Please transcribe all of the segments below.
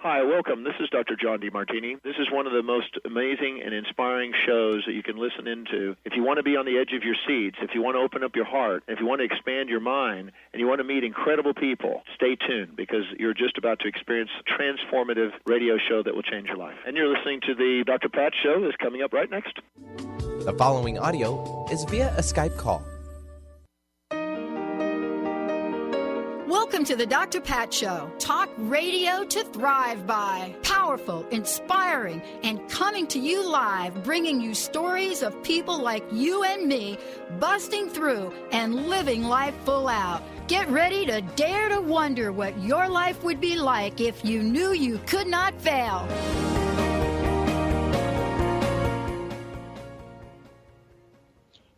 Hi, welcome. This is Dr. John DeMartini. This is one of the most amazing and inspiring shows that you can listen into. If you want to be on the edge of your seats, if you want to open up your heart, if you want to expand your mind, and you want to meet incredible people, stay tuned because you're just about to experience a transformative radio show that will change your life. And you're listening to the Dr. Pat Show that's coming up right next. The following audio is via a Skype call. Welcome to the Dr. Pat Show. Talk radio to thrive by. Powerful, inspiring, and coming to you live, bringing you stories of people like you and me, busting through and living life full out. Get ready to dare to wonder what your life would be like if you knew you could not fail.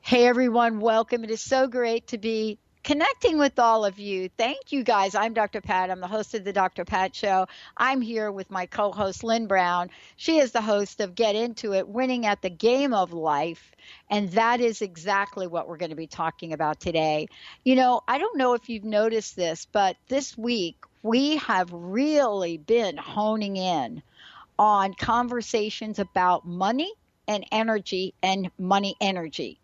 Hey everyone, welcome. It is so great to be connecting with all of you. Thank you guys. I'm Dr. Pat. I'm the host of the Dr. Pat Show. I'm here with my co-host Lynn Brown. She is the host of Get Into It, Winning at the Game of Life. And that is exactly what we're going to be talking about today. You know, I don't know if you've noticed this, but this week we have really been honing in on conversations about money and energy and money energy.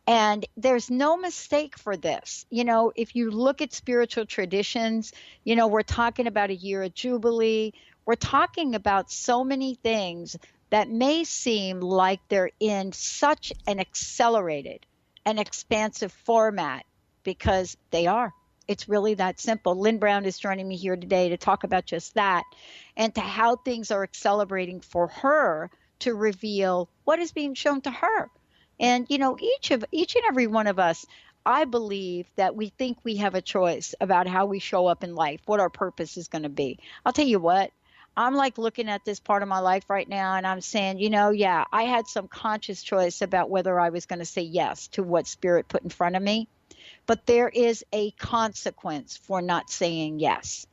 And there's no mistake for this. You know, if you look at spiritual traditions, you know, we're talking about a year of Jubilee. We're talking about so many things that may seem like they're in such an accelerated and expansive format because they are. It's really that simple. Lynn Brown is joining me here today to talk about just that and to how things are accelerating for her to reveal what is being shown to her. And, you know, each and every one of us, I believe that we think we have a choice about how we show up in life, what our purpose is going to be. I'll tell you what, I'm like looking at this part of my life right now and I'm saying, you know, yeah, I had some conscious choice about whether I was going to say yes to what Spirit put in front of me. But there is a consequence for not saying yes.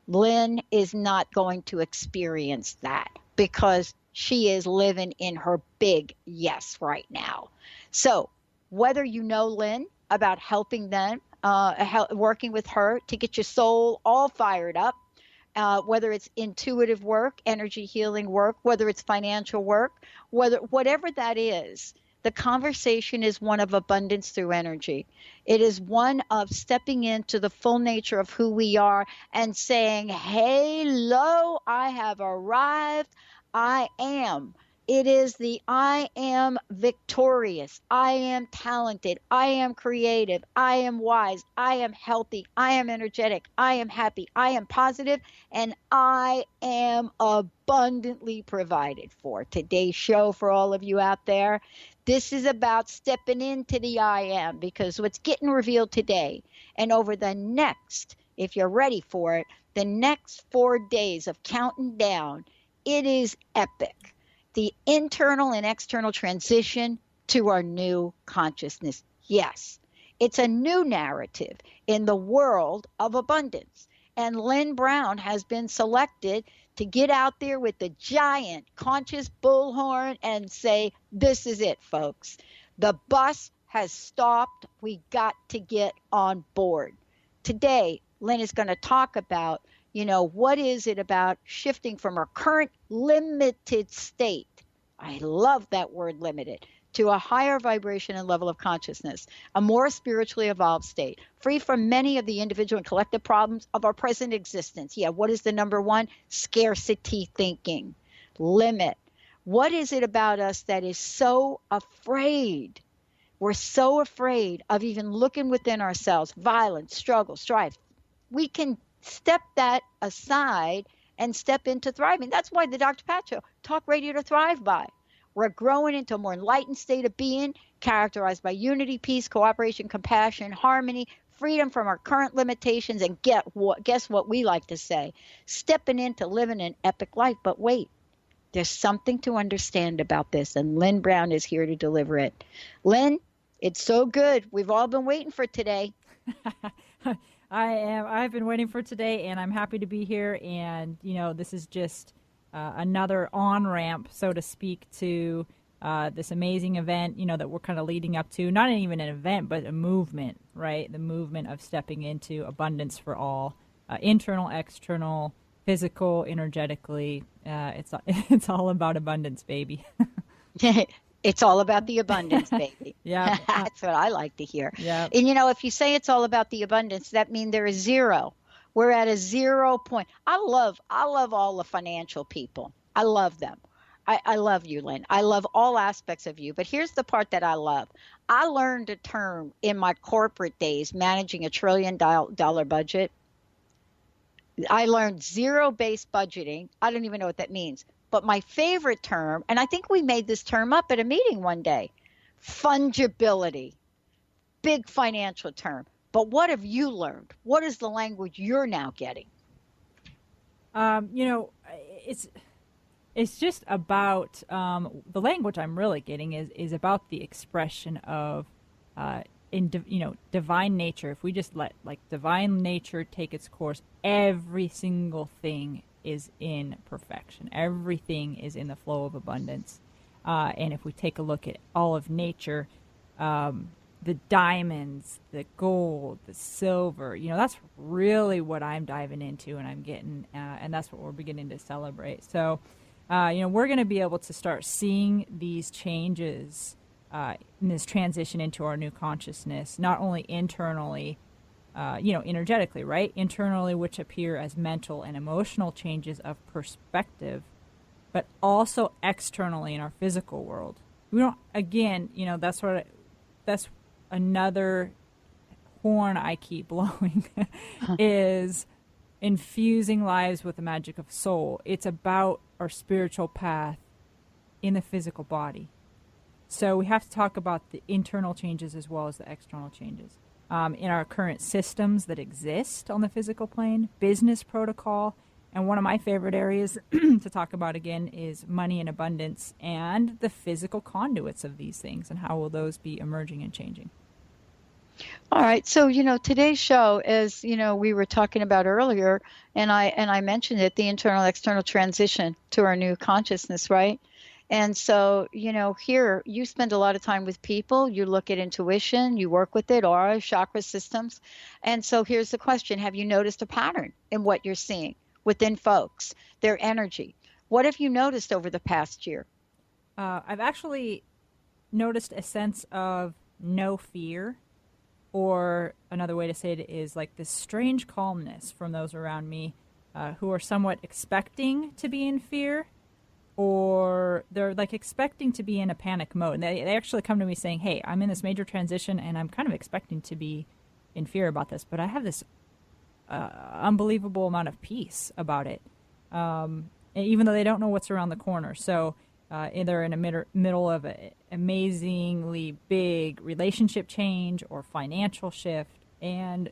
Lynn is not going to experience that because she is living in her big yes right now. So whether you know Lynn about helping them, working with her to get your soul all fired up, whether it's intuitive work, energy healing work, whether it's financial work, whatever that is, the conversation is one of abundance through energy. It is one of stepping into the full nature of who we are and saying, hello, I have arrived. I am. It is the I am victorious. I am talented. I am creative. I am wise. I am healthy. I am energetic. I am happy. I am positive, and I am abundantly provided for. Today's show for all of you out there, this is about stepping into the I am, because what's getting revealed today and over the next, if you're ready for it, the next 4 days of counting down, it is epic. The internal and external transition to our new consciousness. Yes, it's a new narrative in the world of abundance. And Lynn Brown has been selected to get out there with the giant conscious bullhorn and say, this is it, folks. The bus has stopped. We got to get on board. Today, Lynn is going to talk about, you know, what is it about shifting from our current limited state, I love that word limited, to a higher vibration and level of consciousness, a more spiritually evolved state, free from many of the individual and collective problems of our present existence. Yeah, what is the number one? Scarcity thinking, limit. What is it about us that is so afraid? We're so afraid of even looking within ourselves, violence, struggle, strife. We can step that aside and step into thriving. That's why the Dr. Pat Show, talk radio to thrive by. We're growing into a more enlightened state of being, characterized by unity, peace, cooperation, compassion, harmony, freedom from our current limitations, and guess what we like to say? Stepping into living an epic life. But wait, there's something to understand about this, and Lynn Brown is here to deliver it. Lynn, it's so good. We've all been waiting for today. I've been waiting for today, and I'm happy to be here. And, you know, this is just another on-ramp, so to speak, to this amazing event, you know, that we're kind of leading up to. Not even an event, but a movement, right? The movement of stepping into abundance for all, internal, external, physical, energetically. It's all about abundance, baby. It's all about the abundance, baby. Yeah. That's what I like to hear. Yeah. And if you say it's all about the abundance, that means there is zero. We're at a 0 point. I love all the financial people. I love them. I love you, Lynn. I love all aspects of you. But here's the part that I love. I learned a term in my corporate days, managing $1 trillion budget. I learned zero-based budgeting. I don't even know what that means. But my favorite term, and I think we made this term up at a meeting one day, fungibility. Big financial term. But what have you learned? What is the language you're now getting? It's just about the language I'm really getting is about the expression of divine nature. If we just let divine nature take its course, every single thing is in perfection. Everything is in the flow of abundance. And if we take a look at all of nature, the diamonds, the gold, the silver, that's really what I'm diving into and I'm getting, and that's what we're beginning to celebrate. So, we're going to be able to start seeing these changes in this transition into our new consciousness, not only internally, energetically, right? Internally, which appear as mental and emotional changes of perspective, but also externally in our physical world. We don't, again, that's another horn I keep blowing is infusing lives with the magic of soul. It's about our spiritual path in the physical body. So we have to talk about the internal changes as well as the external changes. In our current systems that exist on the physical plane, business protocol, and one of my favorite areas to talk about again is money and abundance and the physical conduits of these things and how will those be emerging and changing. All right. So, today's show is, we were talking about earlier, and I mentioned it, the internal external transition to our new consciousness, right? And so, here you spend a lot of time with people, you look at intuition, you work with it, aura, chakra systems. And so here's the question. Have you noticed a pattern in what you're seeing within folks, their energy? What have you noticed over the past year? I've actually noticed a sense of no fear, or another way to say it is like this strange calmness from those around me who are somewhat expecting to be in fear, or they're expecting to be in a panic mode. And they actually come to me saying, hey, I'm in this major transition and I'm kind of expecting to be in fear about this, but I have this unbelievable amount of peace about it, even though they don't know what's around the corner. So they're in the middle of an amazingly big relationship change or financial shift, and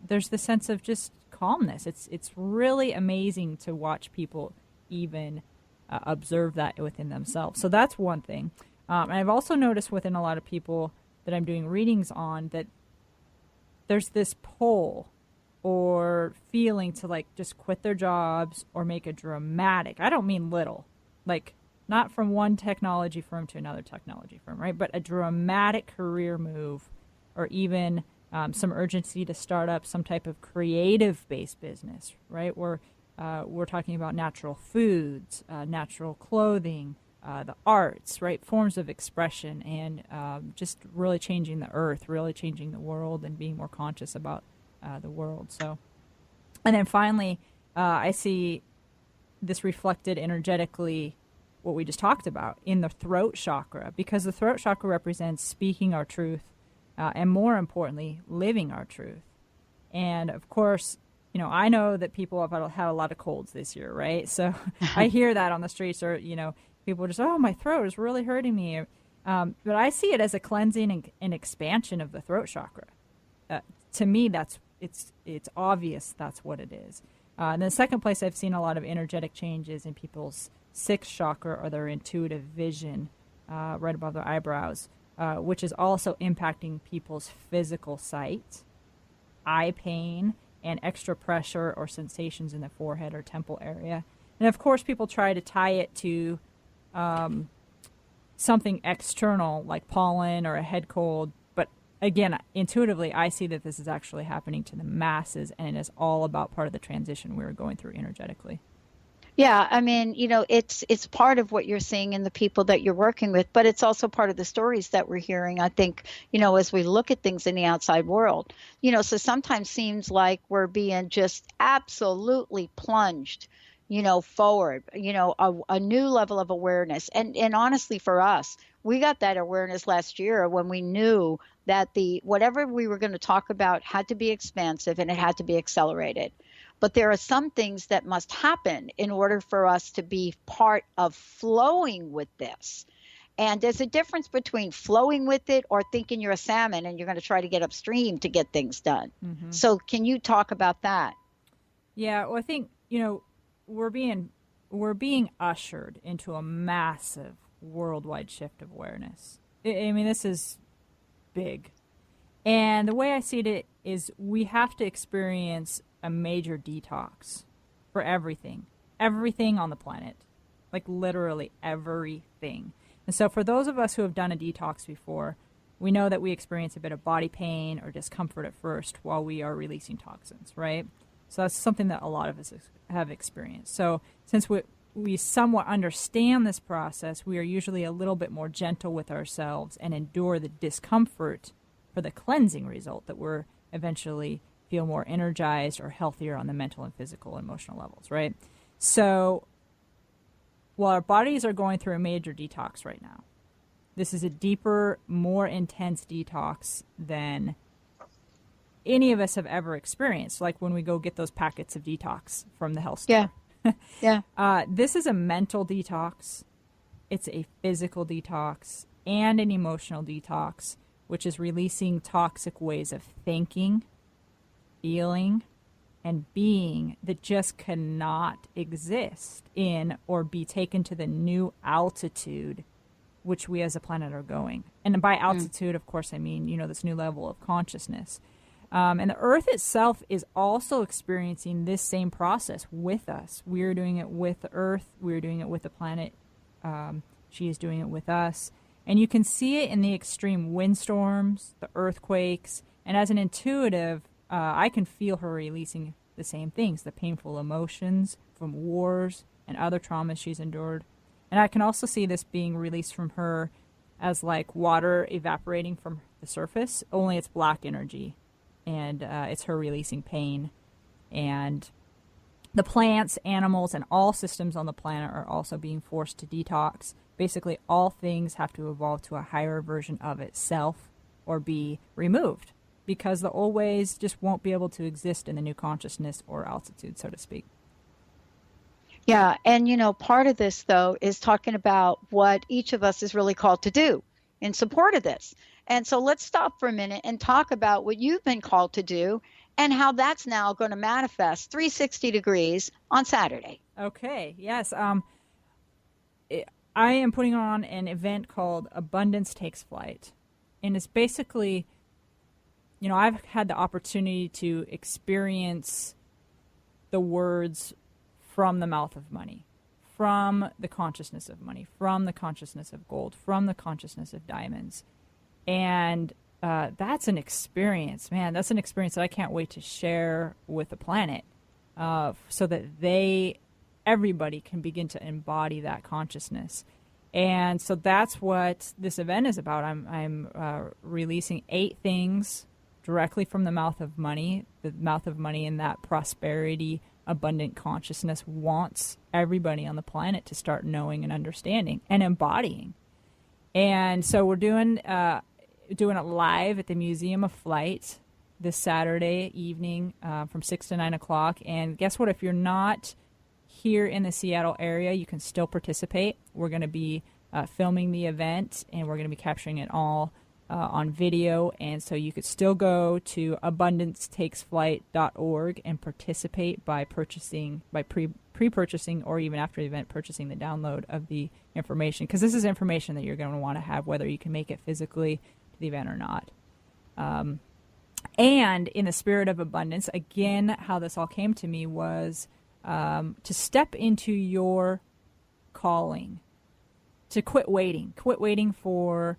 there's the sense of just calmness. It's really amazing to watch people even observe that within themselves. So that's one thing. And I've also noticed within a lot of people that I'm doing readings on that there's this pull or feeling to just quit their jobs or make a dramatic, I don't mean little, not from one technology firm to another technology firm, right? But a dramatic career move, or even some urgency to start up some type of creative-based business, right? Where we're talking about natural foods, natural clothing, the arts, right? Forms of expression, and just really changing the earth, really changing the world, and being more conscious about the world. So, and then finally, I see this reflected energetically, what we just talked about, in the throat chakra, because the throat chakra represents speaking our truth, and more importantly, living our truth. And of course, I know that people have had a lot of colds this year, right? So I hear that on the streets, or, people just, oh, my throat is really hurting me. But I see it as a cleansing and expansion of the throat chakra. To me, it's obvious that's what it is. And the second place I've seen a lot of energetic changes in people's sixth chakra, or their intuitive vision, right above their eyebrows, which is also impacting people's physical sight, eye pain, and extra pressure or sensations in the forehead or temple area. And of course, people try to tie it to something external like pollen or a head cold, but again, intuitively, I see that this is actually happening to the masses, and it is all about part of the transition we're going through energetically. Yeah, I mean, it's part of what you're seeing in the people that you're working with, but it's also part of the stories that we're hearing, I think, as we look at things in the outside world. So sometimes seems like we're being just absolutely plunged, forward, a new level of awareness. And honestly, for us, we got that awareness last year when we knew that whatever we were going to talk about had to be expansive and it had to be accelerated. But there are some things that must happen in order for us to be part of flowing with this. And there's a difference between flowing with it or thinking you're a salmon and you're going to try to get upstream to get things done. Mm-hmm. So can you talk about that? Yeah, well, I think, we're being ushered into a massive worldwide shift of awareness. I mean, this is big. And the way I see it is we have to experience a major detox for everything on the planet, like literally everything. And so for those of us who have done a detox before, we know that we experience a bit of body pain or discomfort at first while we are releasing toxins, right? So that's something that a lot of us have experienced. So since we somewhat understand this process, we are usually a little bit more gentle with ourselves and endure the discomfort for the cleansing result that we're eventually feel more energized or healthier on the mental and physical and emotional levels, right? So while our bodies are going through a major detox right now, this is a deeper, more intense detox than any of us have ever experienced, like when we go get those packets of detox from the health store. Yeah. This is a mental detox. It's a physical detox and an emotional detox, which is releasing toxic ways of thinking, feeling, and being that just cannot exist in or be taken to the new altitude which we as a planet are going. And by altitude, of course, I mean, this new level of consciousness. And the Earth itself is also experiencing this same process with us. We're doing it with the Earth. We're doing it with the planet. She is doing it with us. And you can see it in the extreme windstorms, the earthquakes. And as an intuitive, I can feel her releasing the same things, the painful emotions from wars and other traumas she's endured. And I can also see this being released from her as like water evaporating from the surface, only it's black energy. And it's her releasing pain. And the plants, animals, and all systems on the planet are also being forced to detox. Basically, all things have to evolve to a higher version of itself or be removed, because the old ways just won't be able to exist in the new consciousness or altitude, so to speak. Yeah, and part of this, though, is talking about what each of us is really called to do in support of this. And so let's stop for a minute and talk about what you've been called to do and how that's now going to manifest 360 degrees on Saturday. Okay, yes. I am putting on an event called Abundance Takes Flight. And it's basically, I've had the opportunity to experience the words from the mouth of money, from the consciousness of money, from the consciousness of gold, from the consciousness of diamonds. And that's an experience, man. That's an experience that I can't wait to share with the planet, so that everybody can begin to embody that consciousness. And so that's what this event is about. I'm releasing 8 things directly from the mouth of money. The mouth of money and that prosperity, abundant consciousness wants everybody on the planet to start knowing and understanding and embodying. And so we're doing it live at the Museum of Flight this Saturday evening from 6 to 9 o'clock. And guess what? If you're not here in the Seattle area, you can still participate. We're going to be filming the event, and we're going to be capturing it all on video. And so you could still go to abundancetakesflight.org and participate by pre-purchasing, or even after the event, purchasing the download of the information. Because this is information that you're going to want to have, whether you can make it physically to the event or not. And in the spirit of abundance, again, how this all came to me was to step into your calling, to quit waiting for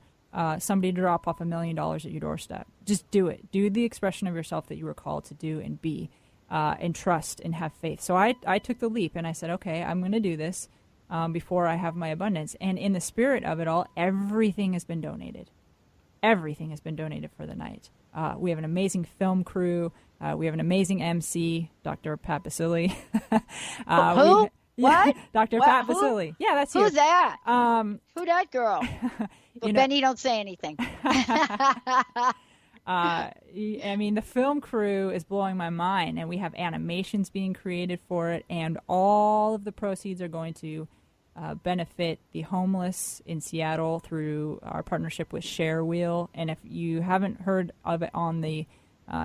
somebody to drop off $1 million at your doorstep. Just do it. Do the expression of yourself that you were called to do and be, and trust and have faith. So I took the leap and I said, okay, I'm going to do this before I have my abundance. And in the spirit of it all, everything has been donated. Everything has been donated for the night. We have an amazing film crew. We have an amazing MC, Dr. Pat Basili. Who? What? Dr. What? Pat Who? Basili. Yeah, that's you. Who's that? Who that girl? But Benny, don't say anything. I mean, the film crew is blowing my mind, and we have animations being created for it, and all of the proceeds are going to benefit the homeless in Seattle through our partnership with Share Wheel. And if you haven't heard of it on the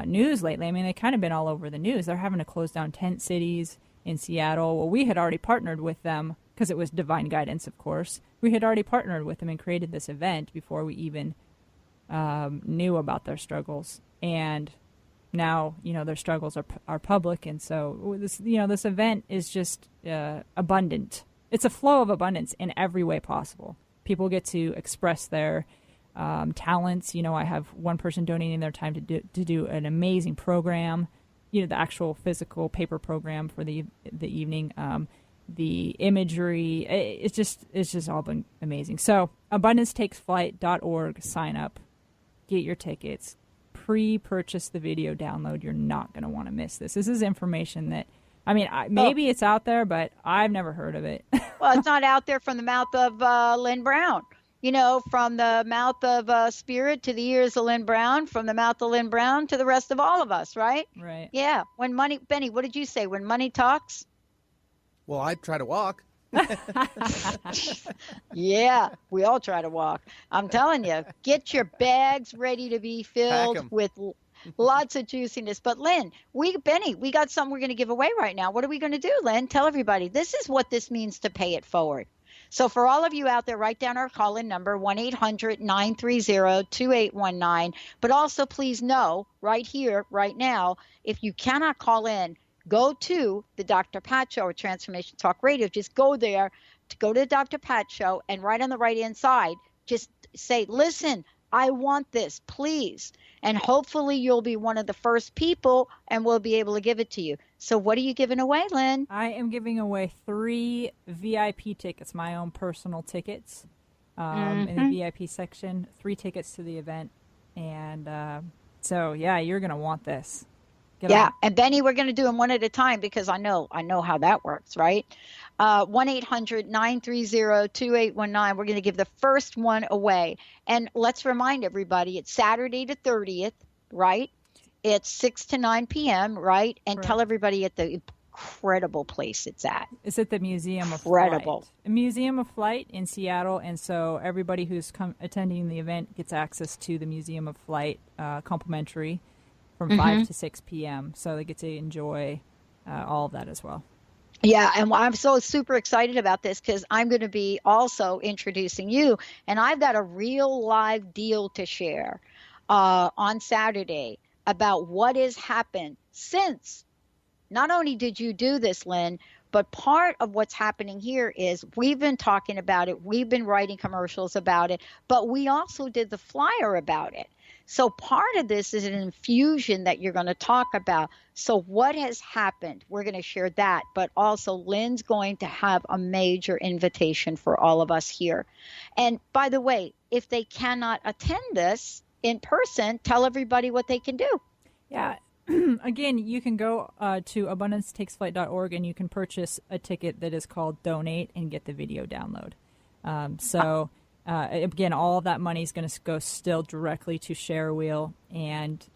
news lately, I mean, they've kind of been all over the news. They're having to close down tent cities in Seattle. Well, we had already partnered with them because it was divine guidance, of course. We had already partnered with them and created this event before we even knew about their struggles. And now, their struggles are public. And so this event is just abundant. It's a flow of abundance in every way possible. People get to express their talents. I have one person donating their time to do an amazing program, the actual physical paper program for the evening, the imagery. It's just all been amazing. So abundancetakesflight.org, sign up, get your tickets, pre-purchase the video download. You're not going to want to miss this. This is information that, maybe it's out there, but I've never heard of it. Well, it's not out there from the mouth of Lynn Brown. From the mouth of Spirit to the ears of Lynn Brown, from the mouth of Lynn Brown to the rest of all of us, right? Right. Yeah. Benny, what did you say? When money talks? Well, I try to walk. Yeah, we all try to walk. I'm telling you, get your bags ready to be filled with lots of juiciness. But Lynn, Benny, we got something we're going to give away right now. What are we going to do, Lynn? Tell everybody. This is what this means to pay it forward. So for all of you out there, write down our call-in number, 1-800-930-2819. But also please know right here, right now, if you cannot call in, go to the Dr. Pat Show or Transformation Talk Radio. Just go there to go to the Dr. Pat Show, and right on the right-hand side, just say, listen, I want this, please. And hopefully you'll be one of the first people, and we'll be able to give it to you. So what are you giving away, Lynn? I am giving away 3 VIP tickets, my own personal tickets, in the VIP section, 3 tickets to the event. And so, you're going to want this. And Benny, we're going to do them one at a time because I know how that works, right? 1-800-930-2819. We're going to give the first one away. And let's remind everybody, it's Saturday the 30th, right? It's 6 to 9 p.m., right? And tell everybody at the incredible place it's at. It's at the Museum of Flight. Museum of Flight in Seattle. And so everybody who's attending the event gets access to the Museum of Flight complimentary from 5 to 6 p.m. So they get to enjoy all of that as well. Yeah, and I'm so super excited about this because I'm going to be also introducing you. And I've got a real live deal to share on Saturday about what has happened since. Not only did you do this, Lynn, but part of what's happening here is we've been talking about it. We've been writing commercials about it, but we also did the flyer about it. So part of this is an infusion that you're going to talk about. So what has happened? We're going to share that, but also Lynn's going to have a major invitation for all of us here. And by the way, if they cannot attend this in person, tell everybody what they can do. Yeah. Again, you can go to abundancetakesflight.org and you can purchase a ticket that is called Donate and get the video download. Again, all of that money is going to go still directly to Share Wheel, and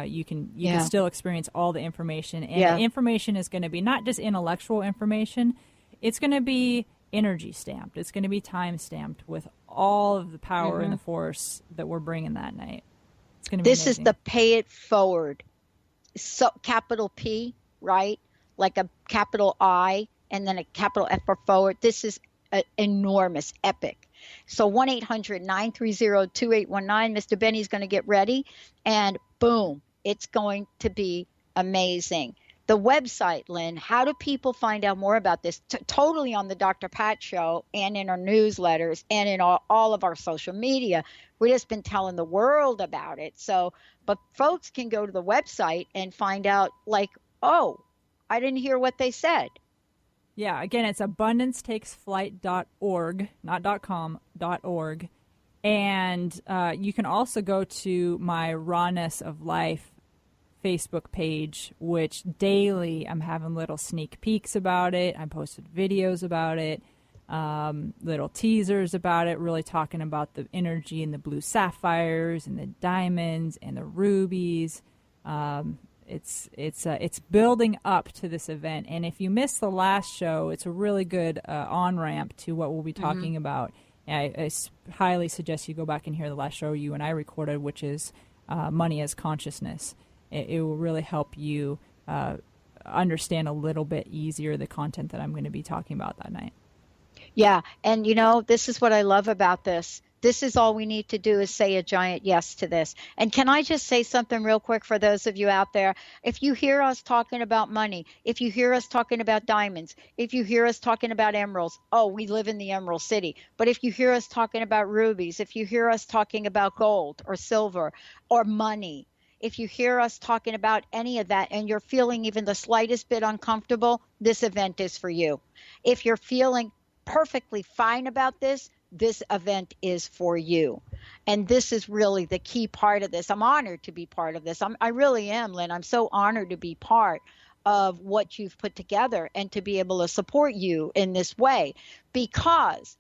you can still experience all the information. And the information is going to be not just intellectual information; it's going to be energy stamped. It's going to be time stamped with all of the power and the force that we're bringing that night. It's going to be amazing. This is the pay it forward. So capital P, right? Like a capital I and then a capital F for forward. This is enormous, epic. So 1-800-930-2819. Mr. Benny's going to get ready, and boom, it's going to be amazing. the website, Lynn, how do people find out more about this? Totally on the Dr. Pat Show and in our newsletters and in all of our social media. We've just been telling the world about it. So, but folks can go to the website and find out, like, oh, I didn't hear what they said. Yeah, again, it's abundancetakesflight.org, not .com, .org. And you can also go to my Rawness of Life Facebook page, which daily I'm having little sneak peeks about it. I posted videos about it, little teasers about it, really talking about the energy and the blue sapphires and the diamonds and the rubies. It's building up to this event. And if you missed the last show, it's a really good on-ramp to what we'll be talking about. I highly suggest you go back and hear the last show you and I recorded, which is Money as Consciousness. It will really help you understand a little bit easier the content that I'm going to be talking about that night. Yeah, and this is what I love about this. This is all we need to do is say a giant yes to this. And can I just say something real quick for those of you out there? If you hear us talking about money, if you hear us talking about diamonds, if you hear us talking about emeralds, oh, we live in the Emerald City. But if you hear us talking about rubies, if you hear us talking about gold or silver or money, if you hear us talking about any of that and you're feeling even the slightest bit uncomfortable, this event is for you. If you're feeling perfectly fine about this event is for you. And this is really the key part of this. I'm honored to be part of this. I really am, Lynn. I'm so honored to be part of what you've put together and to be able to support you in this way. Because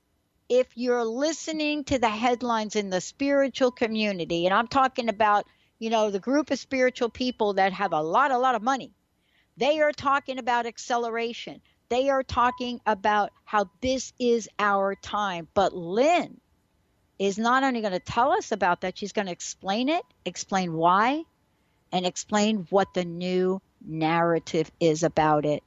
if you're listening to the headlines in the spiritual community, and I'm talking about, the group of spiritual people that have a lot of money, they are talking about acceleration. They are talking about how this is our time. But Lynn is not only going to tell us about that, she's going to explain it, explain why, and explain what the new narrative is about it.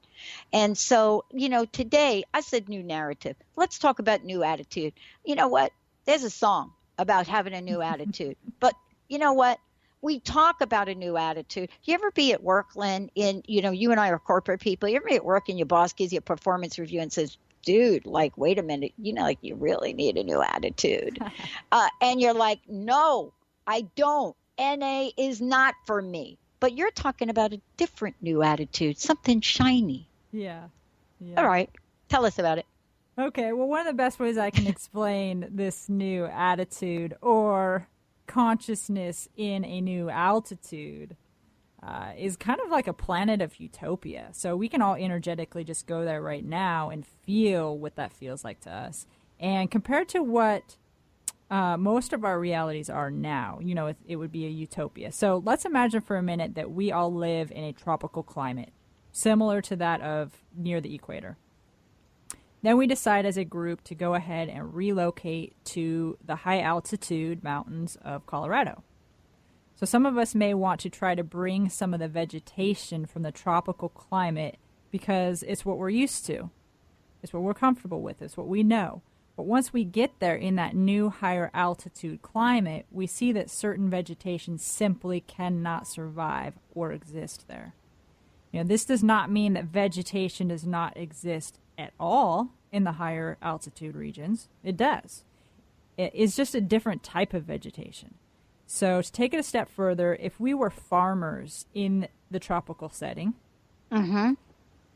And so, today I said new narrative. Let's talk about new attitude. You know what? There's a song about having a new attitude. But you know what? We talk about a new attitude. You ever be at work, Lynn, you and I are corporate people. You ever be at work and your boss gives you a performance review and says, dude, wait a minute, you really need a new attitude. And you're like, no, I don't. NA is not for me. But you're talking about a different new attitude, something shiny. Yeah. All right. Tell us about it. Okay. Well, one of the best ways I can explain this new attitude or consciousness in a new altitude is kind of like a planet of utopia. So we can all energetically just go there right now and feel what that feels like to us. And compared to what most of our realities are now, it would be a utopia. So let's imagine for a minute that we all live in a tropical climate, similar to that of near the equator. Then we decide as a group to go ahead and relocate to the high altitude mountains of Colorado. So some of us may want to try to bring some of the vegetation from the tropical climate because it's what we're used to. It's what we're comfortable with. It's what we know. But once we get there in that new higher altitude climate, we see that certain vegetation simply cannot survive or exist there. This does not mean that vegetation does not exist at all in the higher altitude regions. It does. It's just a different type of vegetation. So to take it a step further, if we were farmers in the tropical setting,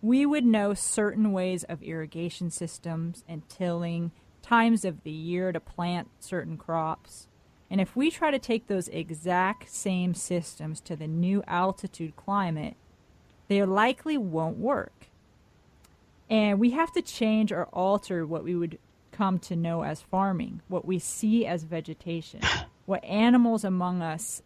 we would know certain ways of irrigation systems and tilling, times of the year to plant certain crops. And if we try to take those exact same systems to the new altitude climate, they likely won't work. And we have to change or alter what we would come to know as farming, what we see as vegetation, what animals among us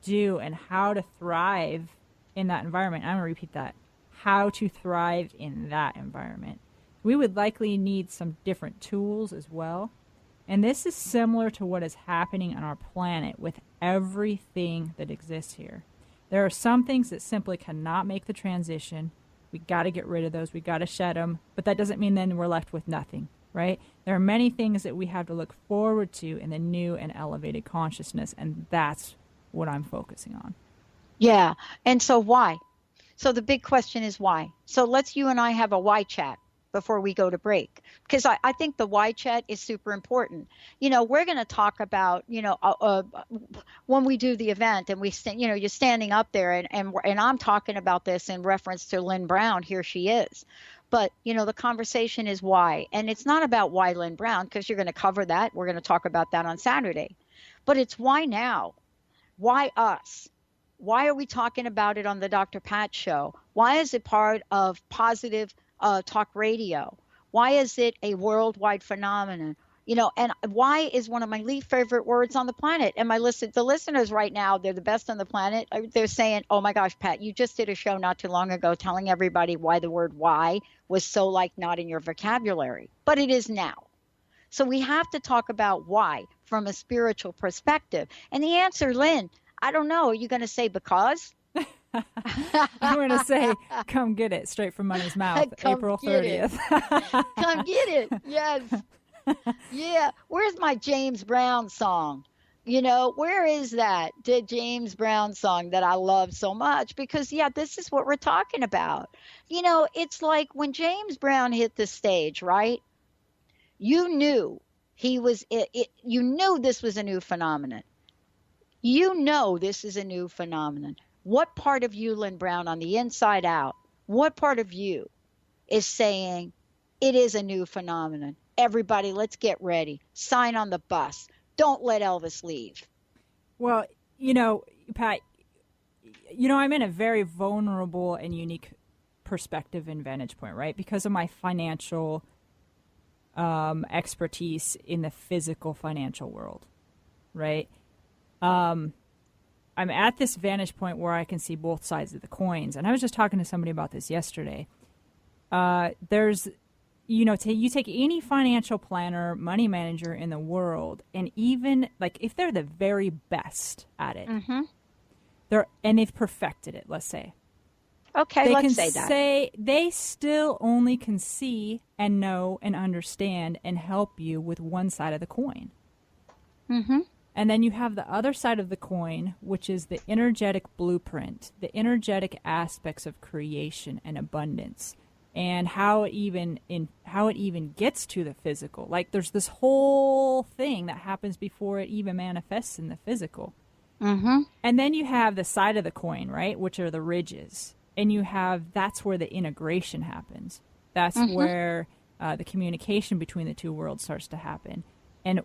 do, and how to thrive in that environment. I'm going to repeat that. How to thrive in that environment. We would likely need some different tools as well. And this is similar to what is happening on our planet with everything that exists here. There are some things that simply cannot make the transition. We got to get rid of those. We got to shed them. But that doesn't mean then we're left with nothing, right? There are many things that we have to look forward to in the new and elevated consciousness, and that's what I'm focusing on. Yeah. And so why? So the big question is why. So let's you and I have a why chat before we go to break, because I think the why chat is super important. We're going to talk about, when we do the event and you're standing up there and I'm talking about this in reference to Lynn Brown. Here she is. But, the conversation is why. And it's not about why Lynn Brown, because you're going to cover that. We're going to talk about that on Saturday. But it's why now? Why us? Why are we talking about it on the Dr. Pat Show? Why is it part of positive talk radio? Why is it a worldwide phenomenon? And why is one of my least favorite words on the planet? And the listeners right now, they're the best on the planet. They're saying, oh my gosh, Pat, you just did a show not too long ago telling everybody why the word why was so not in your vocabulary, but it is now. So we have to talk about why from a spiritual perspective. And the answer, Lynn, I don't know. Are you going to say because? I'm going to say, come get it, straight from Money's mouth, April 30th. Come get it. Yes. Yeah. Where's my James Brown song? Where is that? The James Brown song that I love so much? Because, this is what we're talking about. It's like when James Brown hit the stage, right? You knew you knew this was a new phenomenon. This is a new phenomenon. What part of you, Lynn Brown, on the inside out, what part of you is saying it is a new phenomenon? Everybody, let's get ready. Sign on the bus. Don't let Elvis leave. Well, Pat, I'm in a very vulnerable and unique perspective and vantage point, right? Because of my financial expertise in the physical financial world, right? I'm at this vantage point where I can see both sides of the coins. And I was just talking to somebody about this yesterday. There's, you take any financial planner, money manager in the world, and even if they're the very best at it, and they've perfected it, let's say. Okay, let's say that. They still only can see and know and understand and help you with one side of the coin. Mm-hmm. And then you have the other side of the coin, which is the energetic blueprint, the energetic aspects of creation and abundance, and how it even gets to the physical. There's this whole thing that happens before it even manifests in the physical. Mm-hmm. And then you have the side of the coin, right, which are the ridges. And that's where the integration happens. That's where the communication between the two worlds starts to happen. And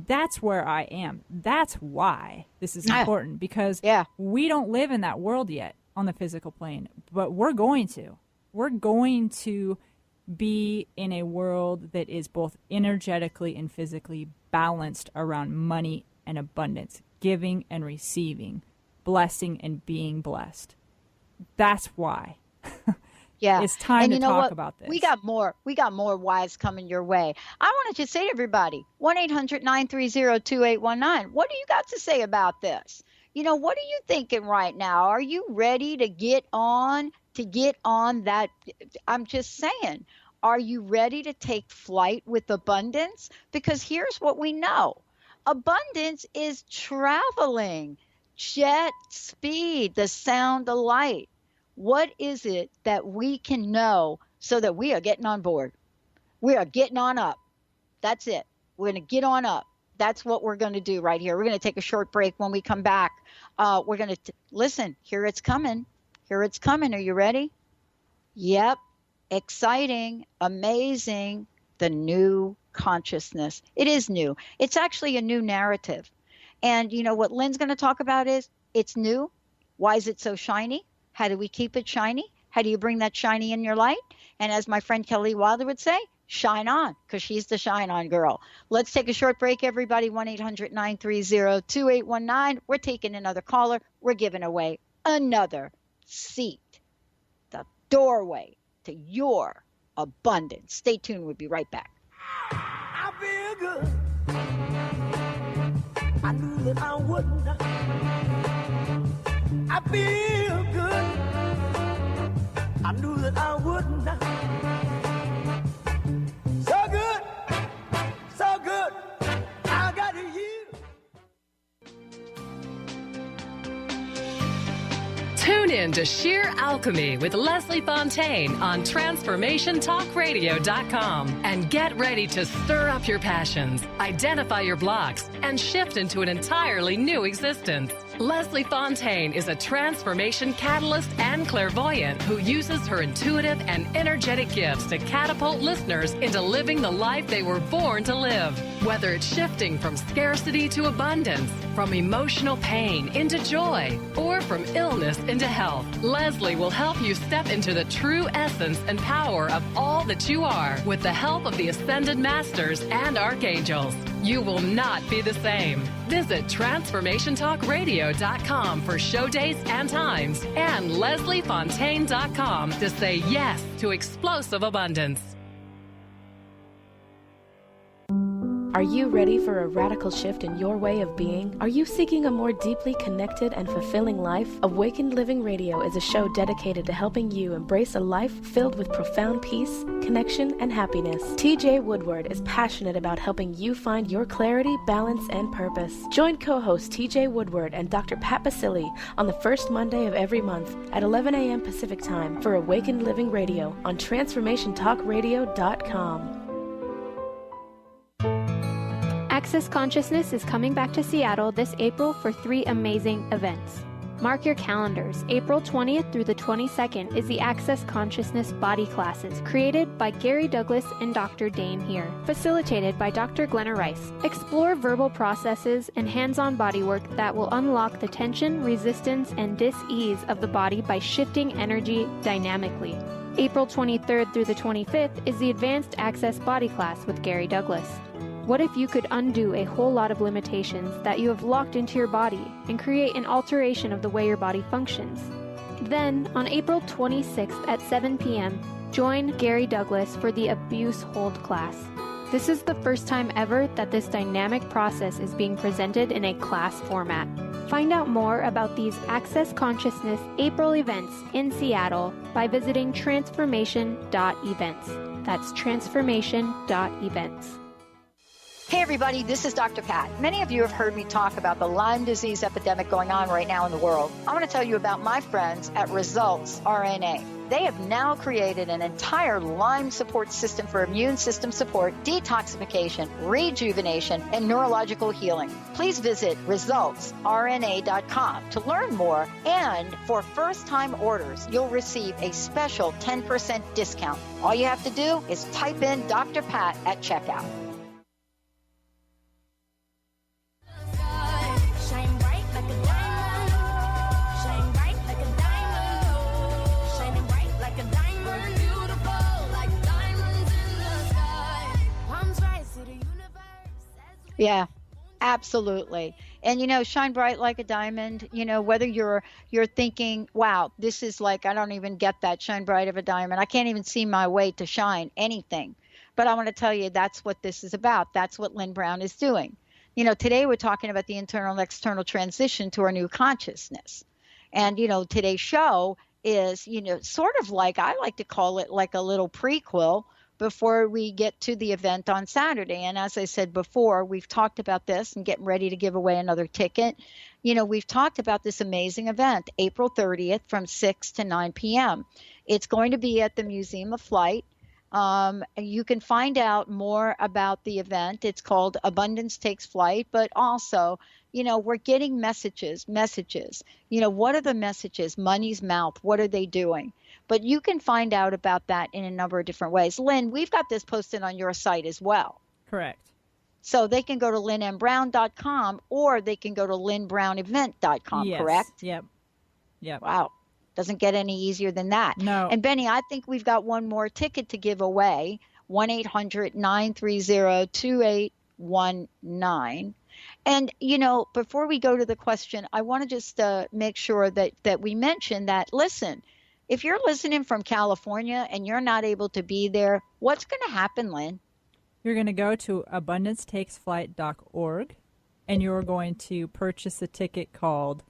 that's where I am. That's why this is important, because we don't live in that world yet on the physical plane, but we're going to. We're going to be in a world that is both energetically and physically balanced around money and abundance, giving and receiving, blessing and being blessed. That's why. Yeah. It's time to talk about this. We got more whys coming your way. I wanted to say to everybody, 1-800-930-2819. What do you got to say about this? What are you thinking right now? Are you ready to get on that? I'm just saying, are you ready to take flight with abundance? Because here's what we know. Abundance is traveling, jet speed, the sound of light. What is it that we can know so that we are getting on board? We are getting on up. That's it. We're going to get on up. That's what we're going to do right here. We're going to take a short break. When we come back, we're going to listen. Here it's coming. Here it's coming. Are you ready? Yep. Exciting. Amazing. The new consciousness. It is new. It's actually a new narrative. And what Lynn's going to talk about is it's new. Why is it so shiny? How do we keep it shiny? How do you bring that shiny in your light? And as my friend Kelly Wilder would say, shine on, because she's the shine on girl. Let's take a short break, everybody. 1-800-930-2819. We're taking another caller. We're giving away another seat, the doorway to your abundance. Stay tuned. We'll be right back. I feel good. I knew that I wouldn't. I feel good. I knew that I wouldn't. So good, so good. I got you. Tune in into sheer alchemy with Leslie Fontaine on TransformationTalkRadio.com and get ready to stir up your passions, identify your blocks, and shift into an entirely new existence. Leslie Fontaine is a transformation catalyst and clairvoyant who uses her intuitive and energetic gifts to catapult listeners into living the life they were born to live. Whether it's shifting from scarcity to abundance, from emotional pain into joy, or from illness into health, Leslie will help you step into the true essence and power of all that you are with the help of the Ascended Masters and Archangels. You will not be the same. Visit TransformationTalkRadio.com for show dates and times and LeslieFontaine.com to say yes to explosive abundance. Are you ready for a radical shift in your way of being? Are you seeking a more deeply connected and fulfilling life? Awakened Living Radio is a show dedicated to helping you embrace a life filled with profound peace, connection, and happiness. TJ Woodward is passionate about helping you find your clarity, balance, and purpose. Join co-host TJ Woodward and Dr. Pat Basili on the first Monday of every month at 11 a.m. Pacific Time for Awakened Living Radio on TransformationTalkRadio.com. Access Consciousness is coming back to Seattle this April for 3 amazing events. Mark your calendars. April 20th through the 22nd is the Access Consciousness Body Classes, created by Gary Douglas and Dr. Dane here, facilitated by Dr. Glenna Rice. Explore verbal processes and hands-on bodywork that will unlock the tension, resistance, and dis-ease of the body by shifting energy dynamically. April 23rd through the 25th is the Advanced Access Body Class with Gary Douglas. What if you could undo a whole lot of limitations that you have locked into your body and create an alteration of the way your body functions? Then, on April 26th at 7 p.m., join Gary Douglas for the Abuse Hold class. This is the first time ever that this dynamic process is being presented in a class format. Find out more about these Access Consciousness April events in Seattle by visiting transformation.events. That's transformation.events. Hey everybody, this is Dr. Pat. Many of you have heard me talk about the Lyme disease epidemic going on right now in the world. I want to tell you about my friends at Results RNA. They have now created an entire Lyme support system for immune system support, detoxification, rejuvenation, and neurological healing. Please visit resultsrna.com to learn more, and for first-time orders, you'll receive a special 10% discount. All you have to do is type in Dr. Pat at checkout. Yeah, absolutely. And, shine bright like a diamond, whether you're thinking, wow, this is like, I don't even get that shine bright of a diamond. I can't even see my way to shine anything. But I want to tell you, that's what this is about. That's what Lynn Brown is doing. Today we're talking about the internal and external transition to our new consciousness. And, today's show is, sort of like, I like to call it like a little prequel before we get to the event on Saturday. And as I said before, we've talked about this and getting ready to give away another ticket. We've talked about this amazing event, April 30th from 6 to 9 p.m. It's going to be at the Museum of Flight. You can find out more about the event. It's called Abundance Takes Flight, but also, we're getting messages. What are the messages? Money's mouth. What are they doing? But you can find out about that in a number of different ways. Lynn, we've got this posted on your site as well. Correct. So they can go to lynnmbrown.com or they can go to lynnbrownevent.com, yes. Correct? Yep. Wow. Doesn't get any easier than that. No. And Benny, I think we've got one more ticket to give away, 1-800-930-2819. And, before we go to the question, I want to just make sure that we mention that, listen, if you're listening from California and you're not able to be there, what's going to happen, Lynn? You're going to go to abundancetakesflight.org, and you're going to purchase a ticket called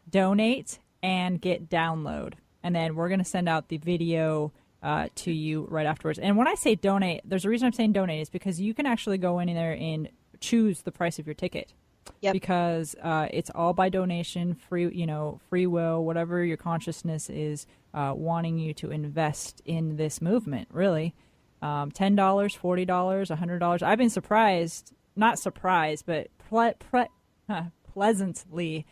Donate and Get Download. And then we're going to send out the video to you right afterwards. And when I say donate, there's a reason I'm saying donate is because you can actually go in there and choose the price of your ticket. because it's all by donation, free will, whatever your consciousness is wanting you to invest in this movement, really. $10, $40, $100. I've been surprised, not surprised, but pleasantly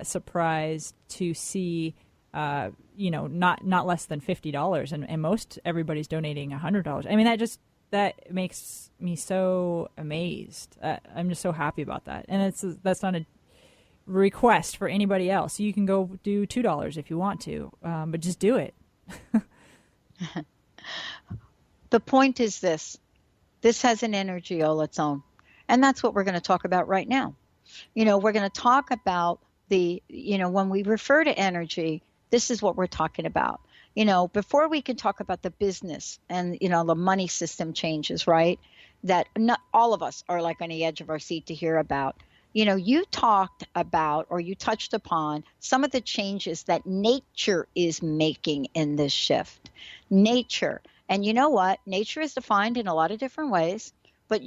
surprised to see, not less than $50, and most everybody's donating $100. I mean, that makes me so amazed. I'm just so happy about that, and that's not a request for anybody else. You can go do $2 if you want to, but just do it. The point is this has an energy all its own. And that's what we're going to talk about right now. We're going to talk about when we refer to energy, this is what we're talking about. Before we can talk about the business and, the money system changes, right? That not all of us are like on the edge of our seat to hear about. You talked about, or you touched upon, some of the changes that nature is making in this shift. Nature. And you know what? Nature is defined in a lot of different ways. But,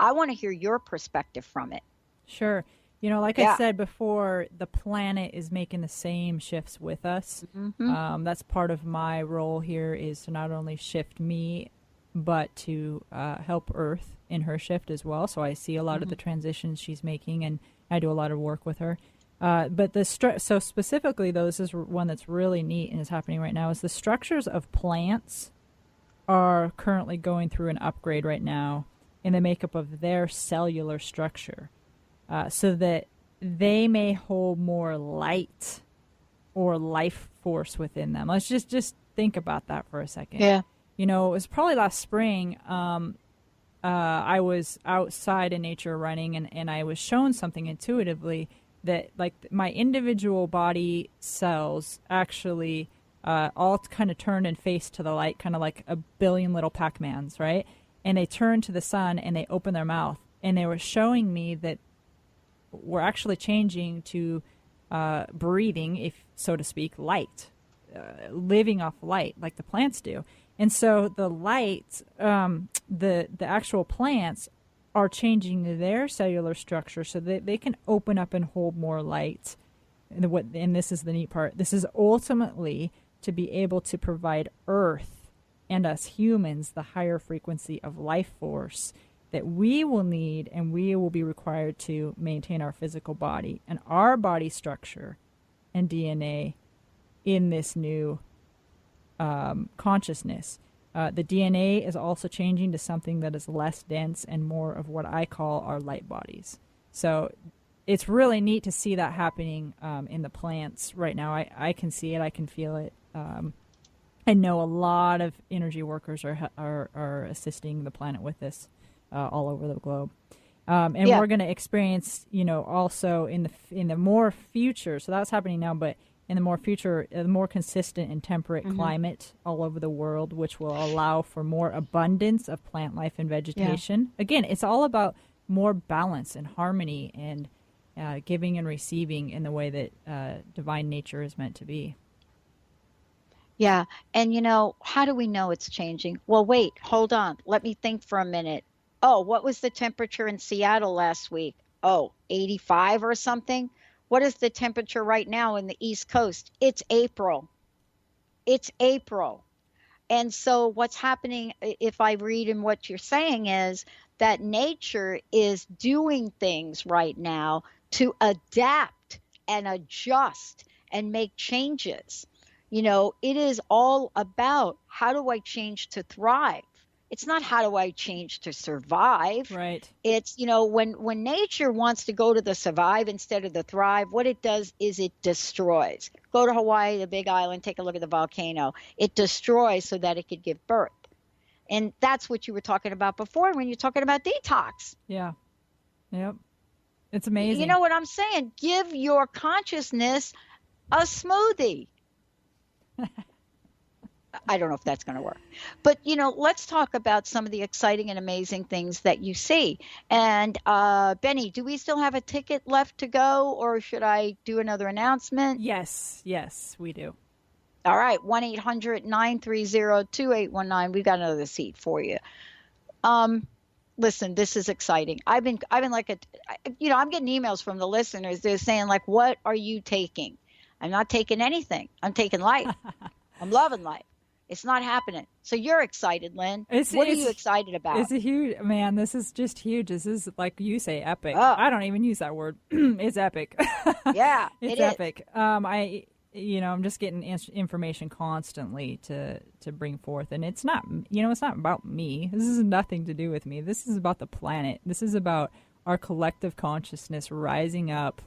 I want to hear your perspective from it. Sure. I said before, the planet is making the same shifts with us. Mm-hmm. That's part of my role here, is to not only shift me, but to help Earth in her shift as well. So I see a lot of the transitions she's making, and I do a lot of work with her. But so specifically, though, this is one that's really neat and is happening right now, is the structures of plants are currently going through an upgrade right now in the makeup of their cellular structure, so that they may hold more light or life force within them. Let's just think about that for a second. Yeah. It was probably last spring. I was outside in nature running, and I was shown something intuitively that, like, my individual body cells actually all kind of turned and faced to the light, kind of like a billion little Pac-Mans, right? And they turned to the sun and they opened their mouth, and they were showing me that we're actually changing to breathing, if so to speak, light, living off light like the plants do. And so the light, the actual plants are changing their cellular structure so that they can open up and hold more light. And this is the neat part. This is ultimately to be able to provide Earth and us humans the higher frequency of life force that we will need and we will be required to maintain our physical body and our body structure and DNA in this new consciousness. The DNA is also changing to something that is less dense and more of what I call our light bodies. So it's really neat to see that happening in the plants right now. I can see it. I can feel it. I know a lot of energy workers are assisting the planet with this all over the globe. And we're going to experience, also in the more future. So that's happening now, but in the more future, a more consistent and temperate climate all over the world, which will allow for more abundance of plant life and vegetation. Yeah. Again, it's all about more balance and harmony and giving and receiving in the way that divine nature is meant to be. Yeah. And, how do we know it's changing? Well, wait, hold on. Let me think for a minute. Oh, what was the temperature in Seattle last week? Oh, 85 or something? What is the temperature right now in the East Coast? It's April. It's April. And so what's happening, if I read in what you're saying, is that nature is doing things right now to adapt and adjust and make changes. It is all about, how do I change to thrive? It's not how do I change to survive. Right. It's, when nature wants to go to the survive instead of the thrive, what it does is it destroys. Go to Hawaii, the big island, take a look at the volcano. It destroys so that it could give birth. And that's what you were talking about before when you're talking about detox. Yeah. Yep. It's amazing. You know what I'm saying? Give your consciousness a smoothie. I don't know if that's going to work. But, let's talk about some of the exciting and amazing things that you see. And, Benny, do we still have a ticket left to go, or should I do another announcement? Yes, we do. All right, 1-800-930-2819. We've got another seat for you. listen, this is exciting. I've been like I'm getting emails from the listeners. They're saying like, what are you taking? I'm not taking anything. I'm taking life. I'm loving life. It's not happening. So you're excited, Lynn. What are you excited about? It's a huge, man, this is just huge. This is, like you say, epic. Oh. I don't even use that word. It's epic. Yeah, it's epic. I'm just getting information constantly to bring forth. And it's not, it's not about me. This has nothing to do with me. This is about the planet. This is about our collective consciousness rising up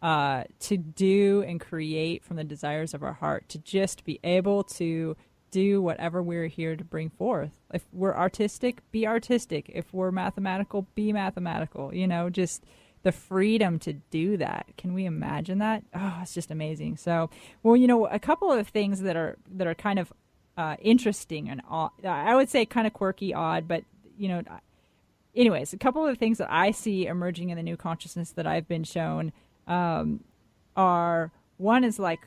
to do and create from the desires of our heart, to just be able to do whatever we're here to bring forth. If we're artistic, be artistic. If we're mathematical, be mathematical. Just the freedom to do that. Can we imagine that? Oh, it's just amazing. So, well, a couple of things that are kind of interesting and odd, I would say kind of quirky, odd, but anyways, a couple of things that I see emerging in the new consciousness that I've been shown are, one is like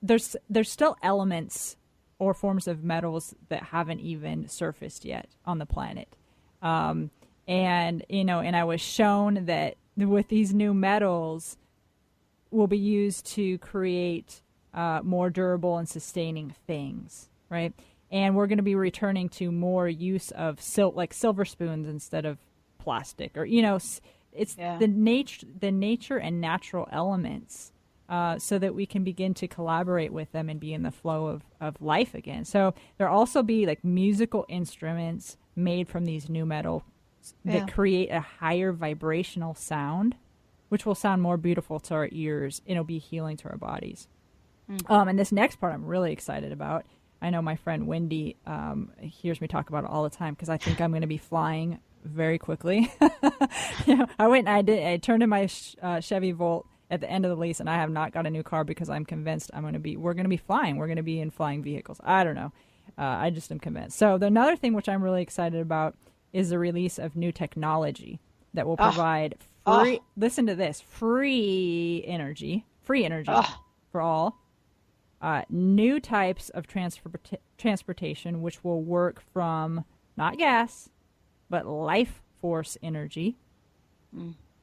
there's still elements or forms of metals that haven't even surfaced yet on the planet. And I was shown that with these new metals will be used to create more durable and sustaining things, right? And we're going to be returning to more use of silver spoons instead of plastic, or it's the nature and natural elements, so that we can begin to collaborate with them and be in the flow of life again. So there'll also be like musical instruments made from these new metals that create a higher vibrational sound, which will sound more beautiful to our ears. It'll be healing to our bodies. And this next part I'm really excited about. I know my friend Wendy hears me talk about it all the time, because I think I'm going to be flying very quickly. I turned in my Chevy Volt at the end of the lease, and I have not got a new car because I'm convinced we're going to be flying. We're going to be in flying vehicles. I don't know. I just am convinced. So another thing which I'm really excited about is the release of new technology that will provide listen to this, free energy for all. New types of transportation, which will work from not gas, but life force energy.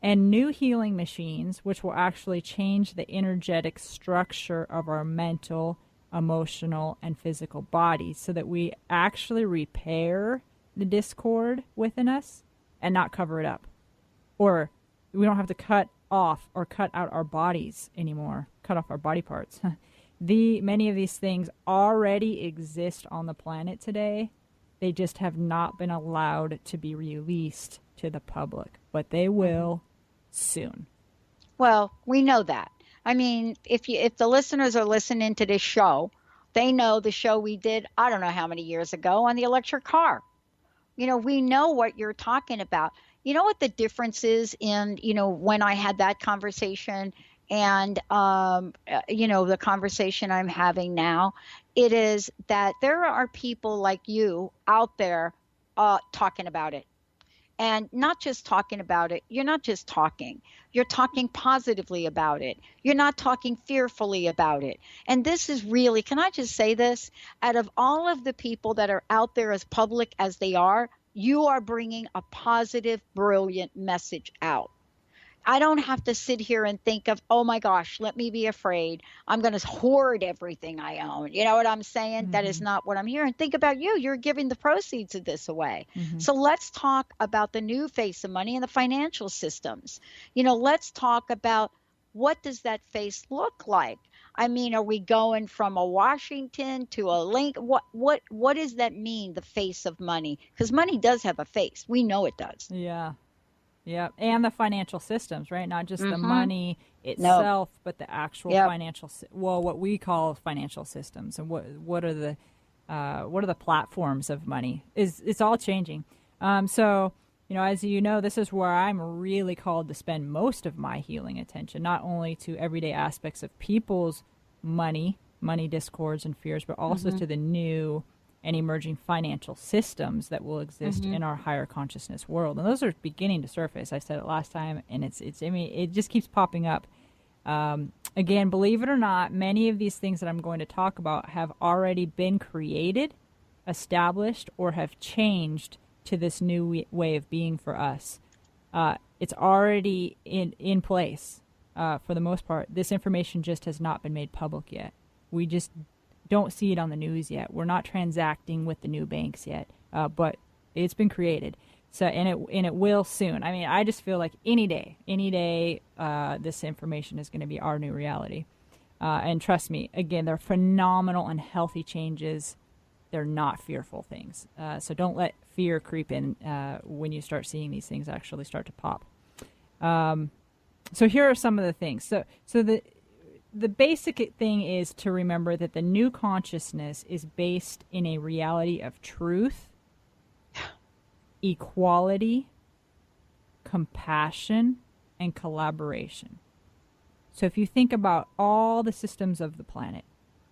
And new healing machines, which will actually change the energetic structure of our mental, emotional, and physical bodies, so that we actually repair the discord within us and not cover it up. Or we don't have to cut off or cut out our bodies anymore, cut off our body parts. Many of these things already exist on the planet today. They just have not been allowed to be released to the public, but they will soon. Well, we know that. I mean, if the listeners are listening to this show, they know the show we did, I don't know how many years ago, on the electric car. We know what you're talking about. You know what the difference is in, when I had that conversation and, the conversation I'm having now? It is that there are people like you out there talking about it. And not just talking about it. You're not just talking. You're talking positively about it. You're not talking fearfully about it. And this is really, can I just say this? Out of all of the people that are out there as public as they are, you are bringing a positive, brilliant message out. I don't have to sit here and think of, oh my gosh, let me be afraid. I'm going to hoard everything I own. You know what I'm saying? That is not what I'm hearing. Think about you. You're giving the proceeds of this away. So let's talk about the new face of money and the financial systems. Let's talk about, what does that face look like? I mean, are we going from a Washington to a link? What does that mean, the face of money? Because money does have a face. We know it does. Yeah. Yeah, and the financial systems, right? Not just the money itself, but the actual financial, what we call financial systems, and what are the platforms of money? It's all changing. So, as you know, this is where I'm really called to spend most of my healing attention, not only to everyday aspects of people's money discords and fears, but also to the new and emerging financial systems that will exist in our higher consciousness world. And those are beginning to surface. I said it last time, and it just keeps popping up. Again, believe it or not, many of these things that I'm going to talk about have already been created, established, or have changed to this new way of being for us. It's already in place for the most part. This information just has not been made public yet. We just don't see it on the news yet. We're not transacting with the new banks yet, but it's been created. So and it will soon. I mean, I just feel like any day, this information is going to be our new reality. And trust me, again, they're phenomenal and healthy changes. They're not fearful things. So don't let fear creep in when you start seeing these things actually start to pop. So here are some of the things. So the basic thing is to remember that the new consciousness is based in a reality of truth, equality, compassion, and collaboration. So if you think about all the systems of the planet,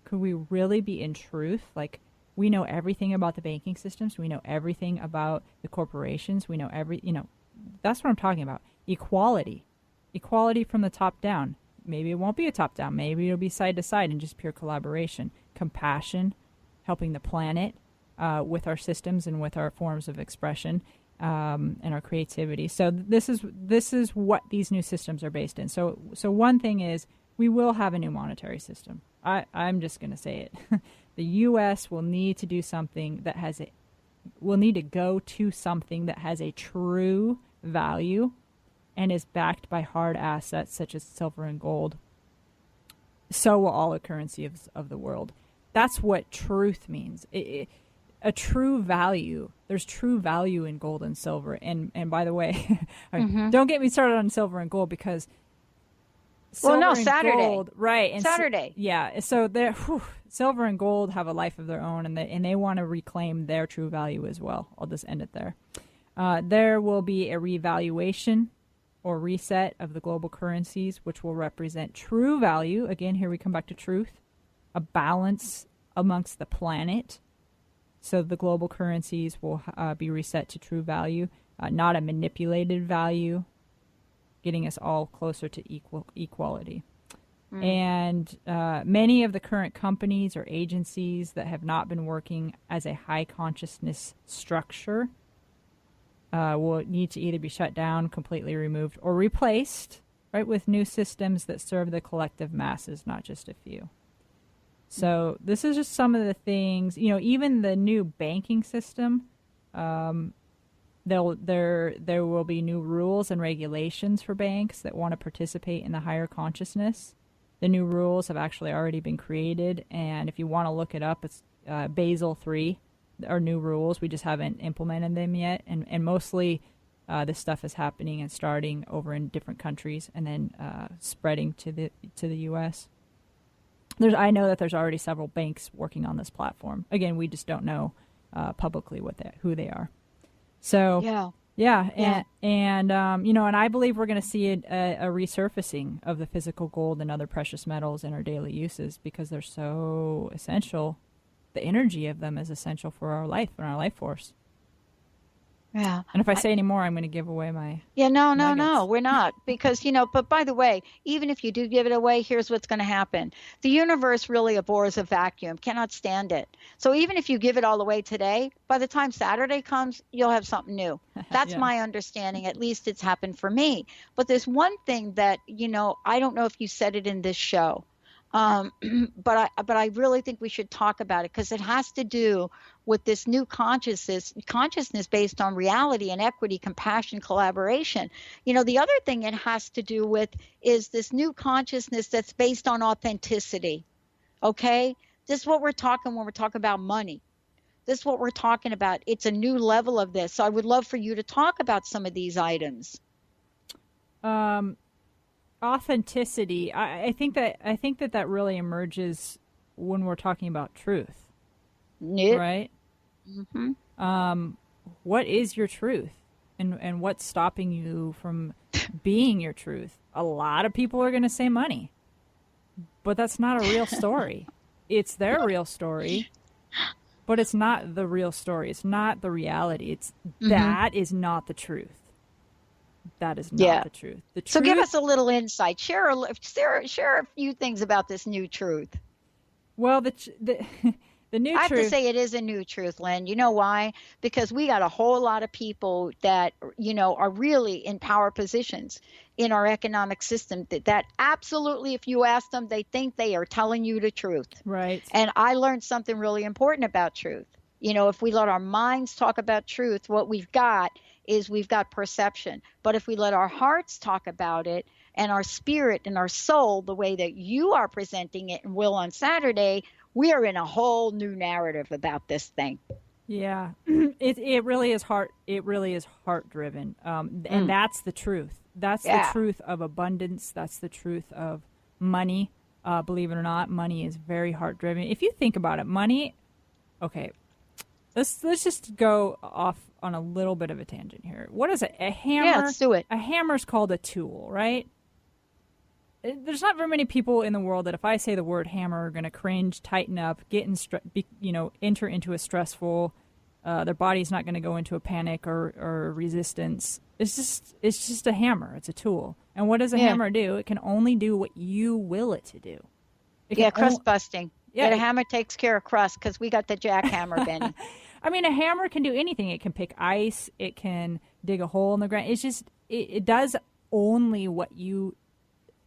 could we really be in truth? Like, we know everything about the banking systems. We know everything about the corporations. We know that's what I'm talking about. Equality from the top down. Maybe it won't be a top down. Maybe it'll be side to side and just pure collaboration. Compassion, helping the planet with our systems and with our forms of expression and our creativity. So this is what these new systems are based in. So one thing is we will have a new monetary system. I'm just going to say it. The U.S. will need to do something that will need to go to something that has a true value and is backed by hard assets such as silver and gold. So will all the currency of the world. That's what truth means. A true value. There's true value in gold and silver. And by the way, don't get me started on silver and gold because Saturday. Gold, right? And Saturday. So silver and gold have a life of their own, and they want to reclaim their true value as well. I'll just end it there. There will be a revaluation or reset of the global currencies, which will represent true value. Again, here we come back to truth, a balance amongst the planet. So the global currencies will be reset to true value, not a manipulated value, getting us all closer to equality. And many of the current companies or agencies that have not been working as a high consciousness structure will need to either be shut down, completely removed, or replaced, right, with new systems that serve the collective masses, not just a few. So this is just some of the things, even the new banking system, there will be new rules and regulations for banks that want to participate in the higher consciousness. The new rules have actually already been created, and if you want to look it up, it's Basel III are new rules. We just haven't implemented them yet, and mostly this stuff is happening and starting over in different countries and then spreading to the U.S. I know that there's already several banks working on this platform. Again, we just don't know publicly who they are. So and I believe we're going to see a resurfacing of the physical gold and other precious metals in our daily uses because they're so essential. The energy of them is essential for our life and our life force. Yeah. And if I say any more, I'm going to give away my No, we're not. Because, but by the way, even if you do give it away, here's what's going to happen. The universe really abhors a vacuum, cannot stand it. So even if you give it all away today, by the time Saturday comes, you'll have something new. That's my understanding. At least it's happened for me. But there's one thing that, I don't know if you said it in this show. But I really think we should talk about it because it has to do with this new consciousness based on reality and equity, compassion, collaboration. The other thing it has to do with is this new consciousness that's based on authenticity. Okay? This is what we're talking when we're talking about money. This is what we're talking about. It's a new level of this. So I would love for you to talk about some of these items. Authenticity. I think that really emerges when we're talking about truth, right? Mm-hmm. What is your truth, and what's stopping you from being your truth? A lot of people are going to say money, but that's not a real story. It's their real story, but it's not the real story. It's not the reality. That is not the truth. That is not the truth. The truth. So give us a little insight. Share a few things about this new truth. Well, The new I have truth. to say it is a new truth, Lynn. You know why? Because we got a whole lot of people that, are really in power positions in our economic system that absolutely, if you ask them, they think they are telling you the truth. Right. And I learned something really important about truth. If we let our minds talk about truth, what we've got perception. But if we let our hearts talk about it, and our spirit and our soul, the way that you are presenting it and will on Saturday, we are in a whole new narrative about this thing. Yeah, it really is heart. It really is heart driven, and that's the truth. That's the truth of abundance. That's the truth of money. Believe it or not, money is very heart driven. If you think about it, money. Okay, let's just go off on a little bit of a tangent here. What is it? A hammer? Yeah, let's do it. A hammer's called a tool, right? There's not very many people in the world that if I say the word hammer are going to cringe, tighten up, enter into a stressful, their body's not going to go into a panic or resistance. It's just a hammer. It's a tool. And what does a hammer do? It can only do what you will it to do. Crust busting. Yeah, the hammer takes care of crust because we got the jackhammer, Benny. I mean, a hammer can do anything. It can pick ice. It can dig a hole in the ground. It's just, it does only what you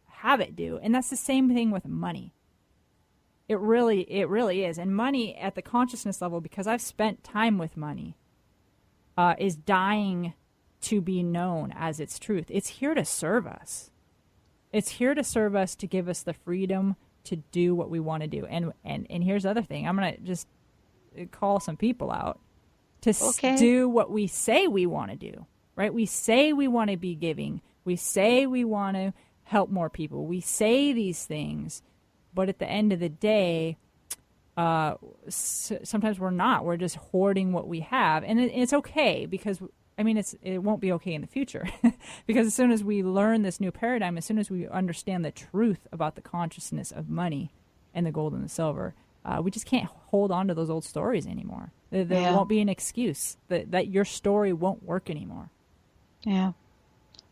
have it do. And that's the same thing with money. It really is. And money at the consciousness level, because I've spent time with money, is dying to be known as its truth. It's here to serve us. It's here to serve us, to give us the freedom to do what we want to do. And here's the other thing. I'm going to just call some people out to do what we say we want to do, right? We say we want to be giving. We say we want to help more people. We say these things, but at the end of the day, sometimes we're not. We're just hoarding what we have, and it's okay because it won't be okay in the future because as soon as we learn this new paradigm, as soon as we understand the truth about the consciousness of money and the gold and the silver, we just can't hold on to those old stories anymore. There won't be an excuse that your story won't work anymore. Yeah.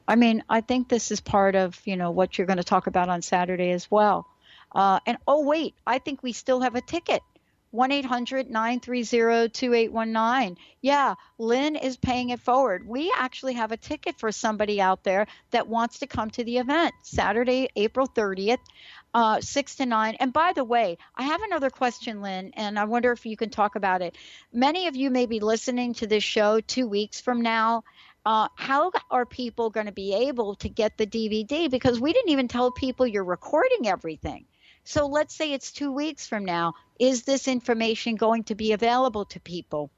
I think this is part of, what you're going to talk about on Saturday as well. And wait, I think we still have a ticket. 1-800-930-2819. Yeah, Lynn is paying it forward. We actually have a ticket for somebody out there that wants to come to the event, Saturday, April 30th, 6 to 9. And by the way, I have another question, Lynn, and I wonder if you can talk about it. Many of you may be listening to this show 2 weeks from now. How are people going to be able to get the DVD? Because we didn't even tell people you're recording everything. So let's say it's 2 weeks from now. Is this information going to be available to people?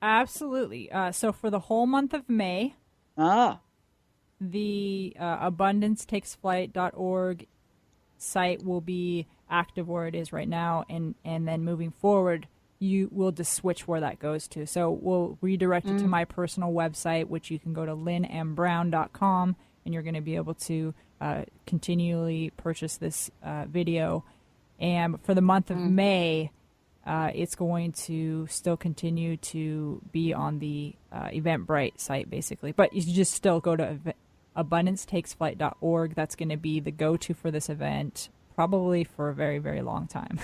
Absolutely. So for the whole month of May, the abundancetakesflight.org site will be active where it is right now. And then moving forward, you will just switch where that goes to. So we'll redirect it to my personal website, which you can go to lynnmbrown.com, and you're going to be able to continually purchase this video. And for the month of May, it's going to still continue to be on the Eventbrite site, basically. But you just still go to abundancetakesflight.org. That's going to be the go-to for this event, probably for a very, very long time.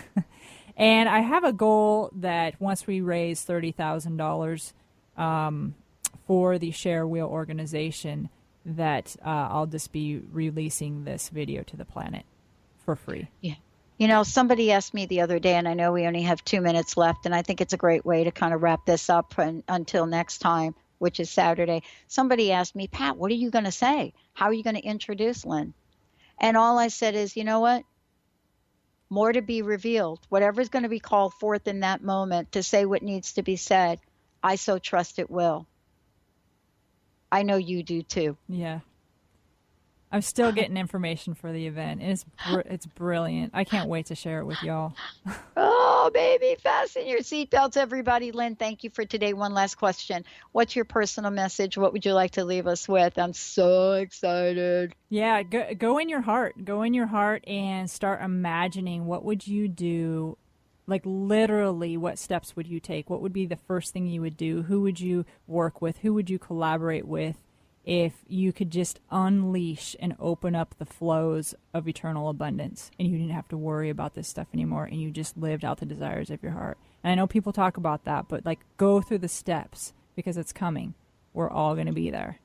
And I have a goal that once we raise $30,000 for the Share Wheel organization, that I'll just be releasing this video to the planet for free. Yeah. Somebody asked me the other day, and I know we only have 2 minutes left, and I think it's a great way to kind of wrap this up until next time, which is Saturday. Somebody asked me, Pat, what are you going to say? How are you going to introduce Lynn? And all I said is, you know what? More to be revealed. Whatever's going to be called forth in that moment to say what needs to be said, I so trust it will. I know you do too. Yeah. I'm still getting information for the event. It's brilliant. I can't wait to share it with y'all. Oh, baby, fasten your seatbelts, everybody. Lynn, thank you for today. One last question. What's your personal message? What would you like to leave us with? I'm so excited. Yeah, go in your heart. Go in your heart and start imagining what would you do. Like literally, what steps would you take? What would be the first thing you would do? Who would you work with? Who would you collaborate with? if you could just unleash and open up the flows of eternal abundance and you didn't have to worry about this stuff anymore and you just lived out the desires of your heart. And I know people talk about that, but like go through the steps because it's coming. We're all going to be there.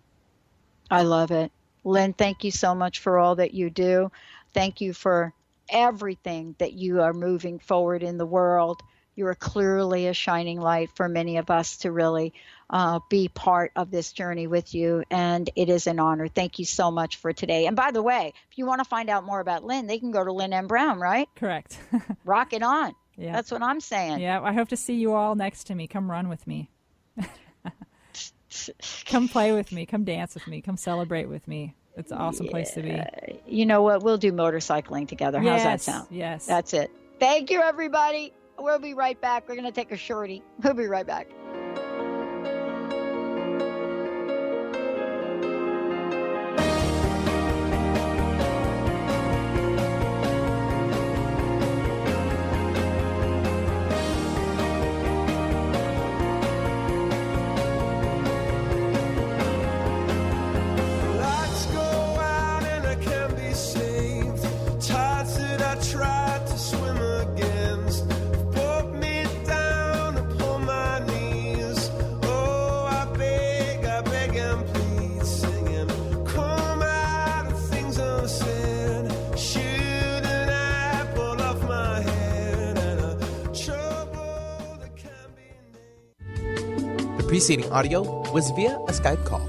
I love it. Lynn, thank you so much for all that you do. Thank you for everything that you are moving forward in the world. You are clearly a shining light for many of us to really be part of this journey with you. And it is an honor. Thank you so much for today. And by the way, if you want to find out more about Lynn, they can go to Lynn M. Brown, right? Correct. Rock it on. Yeah. That's what I'm saying. Yeah, I hope to see you all next to me. Come run with me. Come play with me. Come dance with me. Come celebrate with me. It's an awesome place to be. You know what? We'll do motorcycling together. How's that sound? Yes. That's it. Thank you, everybody. We'll be right back. We're going to take a shorty. We'll be right back. The preceding audio was via a Skype call.